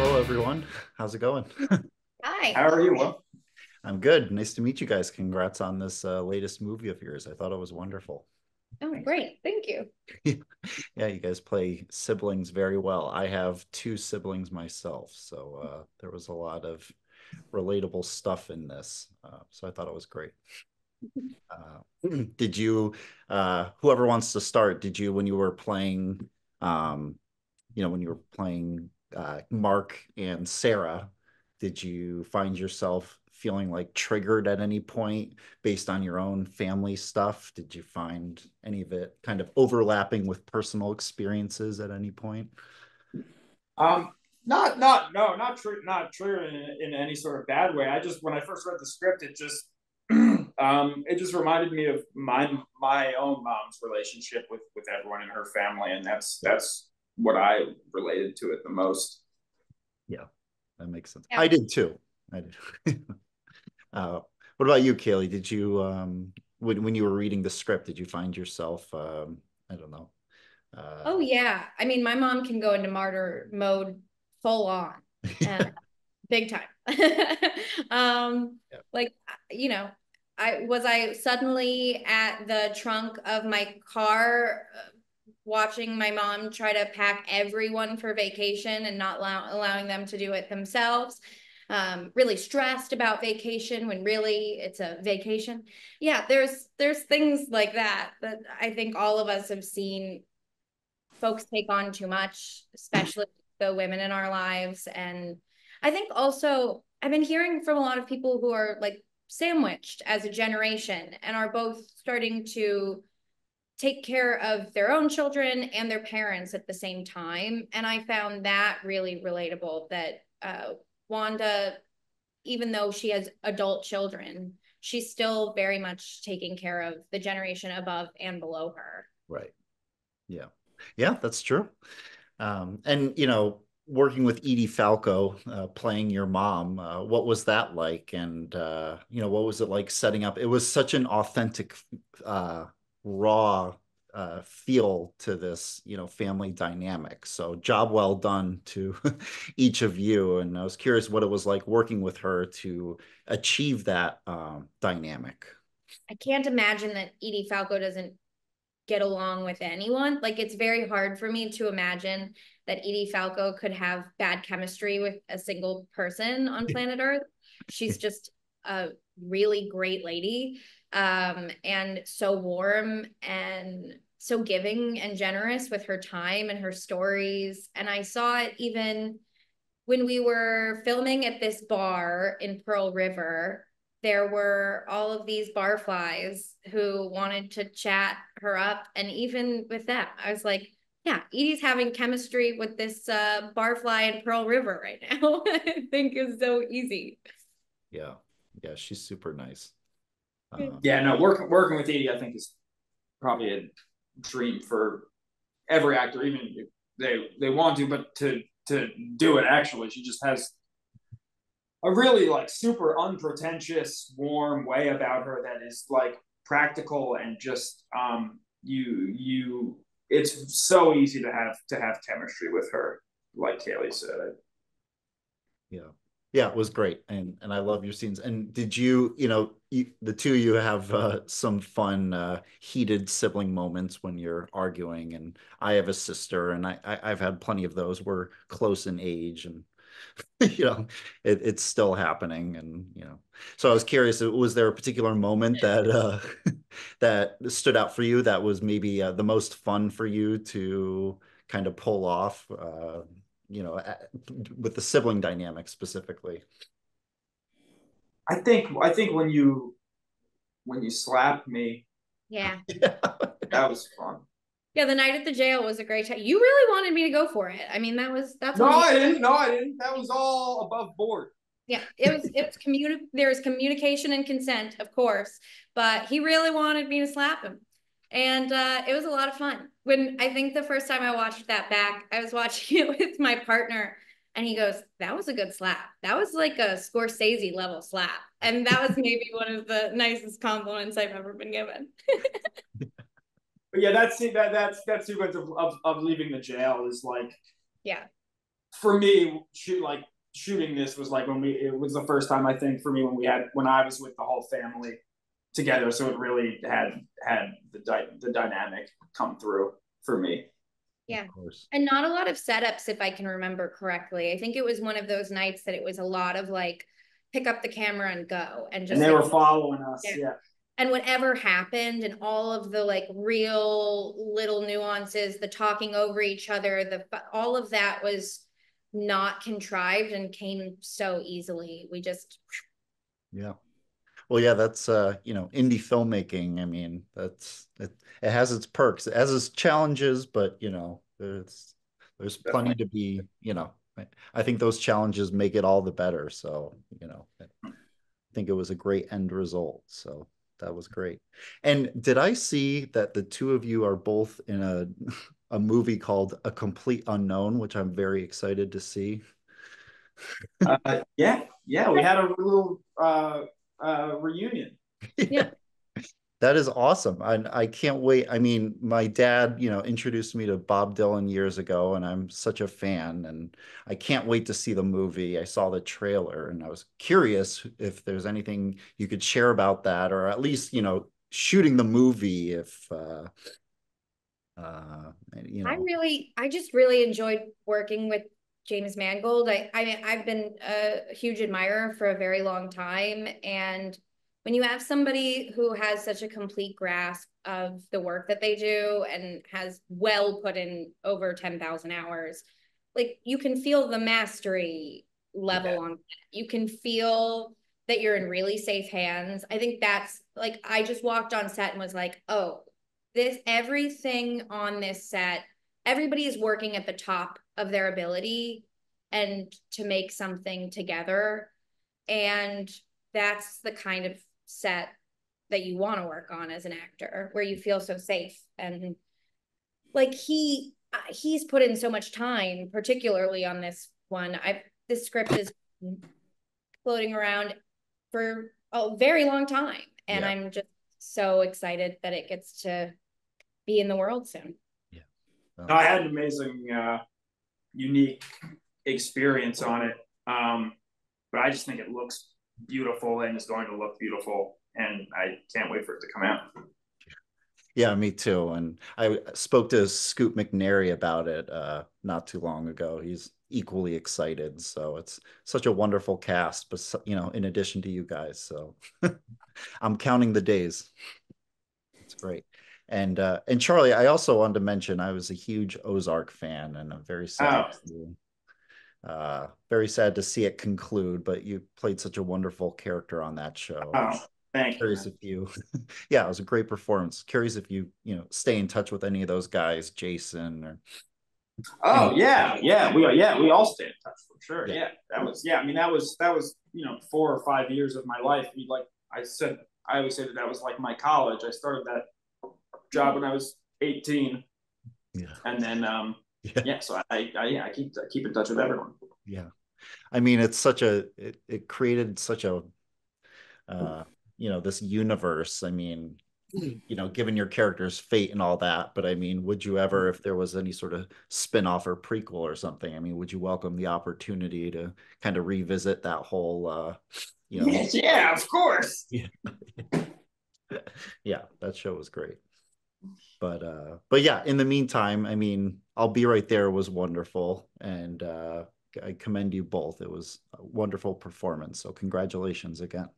Hello, everyone. How's it going? Hi. How are you? Well, I'm good. Nice to meet you guys. Congrats on this latest movie of yours. I thought it was wonderful. Oh, great. Thank you. Yeah, you guys play siblings very well. I have two siblings myself, so there was a lot of relatable stuff in this. So I thought it was great. Did you, whoever wants to start, did you, when you were playing, um, when you were playing Mark and Sarah, did you find yourself feeling like triggered at any point based on your own family stuff? Did you find any of it kind of overlapping with personal experiences at any point? not true in any sort of bad way. I just when I first read the script, it just reminded me of my own mom's relationship with everyone in her family, and that's what I related to it the most. Yeah, that makes sense. Yeah. I did too. I did. What about you, Kayli? Did you when you were reading the script, did you find yourself I don't know. Oh, Uh yeah. I mean, my mom can go into martyr mode full on, uh, big time. yeah. Like, you know, I suddenly at the trunk of my car watching my mom try to pack everyone for vacation and not allowing them to do it themselves. Really stressed about vacation when really it's a vacation. Yeah, there's things like that that I think all of us have seen folks take on too much, especially the women in our lives. And I think also I've been hearing from a lot of people who are like sandwiched as a generation and are both starting to take care of their own children and their parents at the same time. And I found that really relatable that Wanda, even though she has adult children, she's still very much taking care of the generation above and below her. Right. Yeah. Yeah, that's true. And working with Edie Falco, playing your mom, what was that like? And what was it like setting up? It was such an authentic, raw feel to this, family dynamic. So job well done to each of you. And I was curious what it was like working with her to achieve that dynamic. I can't imagine that Edie Falco doesn't get along with anyone. Like it's very hard for me to imagine that Edie Falco could have bad chemistry with a single person on planet Earth. She's just a really great lady, and so warm and so giving and generous with her time and her stories. And I saw it even when we were filming at this bar in Pearl River. There were all of these barflies who wanted to chat her up. And even with that, I was like, yeah, Edie's having chemistry with this barfly in Pearl River right now. I think is so easy. Yeah. Yeah, she's super nice. Yeah, no, working with Edie, I think is probably a dream for every actor, even if they want to, but to do it actually, she just has a really like super unpretentious, warm way about her that is like practical and just you it's so easy to have chemistry with her, like Kayli said. Yeah. Yeah, it was great. And I love your scenes. And did the two of you have some fun heated sibling moments when you're arguing, and I have a sister and I've had plenty of those. We're close in age, and it's still happening. And so I was curious, was there a particular moment that that stood out for you that was maybe the most fun for you to kind of pull off, you know, with the sibling dynamic specifically? I think when you slapped me, Yeah. that was fun. Yeah, the night at the jail was a great time. You really wanted me to go for it. I mean, that's No, on you. I didn't. No, I didn't. That was all above board. Yeah, it was there was communication and consent, of course, but he really wanted me to slap him. And it was a lot of fun. When I think the first time I watched that back, I was watching it with my partner, and he goes, "That was a good slap. That was like a Scorsese level slap." And that was maybe one of the nicest compliments I've ever been given. But yeah, that sequence of leaving the jail is like Yeah. for me, shooting this was like it was the first time I think for me when I was with the whole family together. So it really had the dynamic come through for me. Yeah. And not a lot of setups, if I can remember correctly. I think it was one of those nights that it was a lot of like pick up the camera and go and just and they were following us. Yeah. And whatever happened and all of the like real little nuances, the talking over each other, all of that was not contrived and came so easily. We just yeah. Well, yeah, that's indie filmmaking. I mean, it has its perks, it has its challenges, but there's plenty to be, I think those challenges make it all the better. So, I think it was a great end result. So that was great. And did I see that the two of you are both in a movie called A Complete Unknown, which I'm very excited to see? Yeah, we had a little reunion. Yeah. That is awesome. I can't wait. I mean, my dad, introduced me to Bob Dylan years ago, and I'm such a fan, and I can't wait to see the movie. I saw the trailer, and I was curious if there's anything you could share about that, or at least, shooting the movie if I just really enjoyed working with James Mangold. I mean, I've been a huge admirer for a very long time, and when you have somebody who has such a complete grasp of the work that they do and has well put in over 10,000 hours, like you can feel the mastery level on that. You can feel that you're in really safe hands. I think that's like, I just walked on set and was like, oh, everything on this set, everybody is working at the top of their ability and to make something together. And that's the kind of set that you want to work on as an actor, where you feel so safe. And like he's put in so much time, particularly on this one. This script is floating around for a very long time, and I'm just so excited that it gets to be in the world soon. Yeah. I had an amazing unique experience on it, but I just think it looks beautiful and is going to look beautiful, and I can't wait for it to come out. Yeah, me too. And I spoke to Scoot McNairy about it not too long ago. He's equally excited. So it's such a wonderful cast, but in addition to you guys. So I'm counting the days. It's great. And Charlie, I also wanted to mention I was a huge Ozark fan, and I'm very sad to see it conclude, but you played such a wonderful character on that show. Thank Curious if you, yeah, it was a great performance. Curious if you, stay in touch with any of those guys, Jason or. We all stay in touch for sure. Yeah, that was I mean that was 4 or 5 years of my life. Like I always say that was like my college. I started that job when I was 18. Yeah, and then so I keep in touch with everyone. Yeah, I mean it created such a this universe. I mean, given your character's fate and all that, but I mean, would you ever, if there was any sort of spin-off or prequel or something, I mean, would you welcome the opportunity to kind of revisit that whole Yeah, of course. Yeah. Yeah, that show was great. But yeah, in the meantime, I mean, I'll Be Right There was wonderful, and I commend you both. It was a wonderful performance. So congratulations again.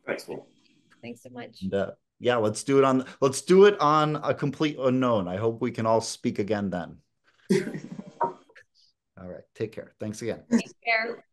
Thanks, Will. Thanks so much. And, yeah, let's do it on A Complete Unknown. I hope we can all speak again then. All right, take care. Thanks again. Take care.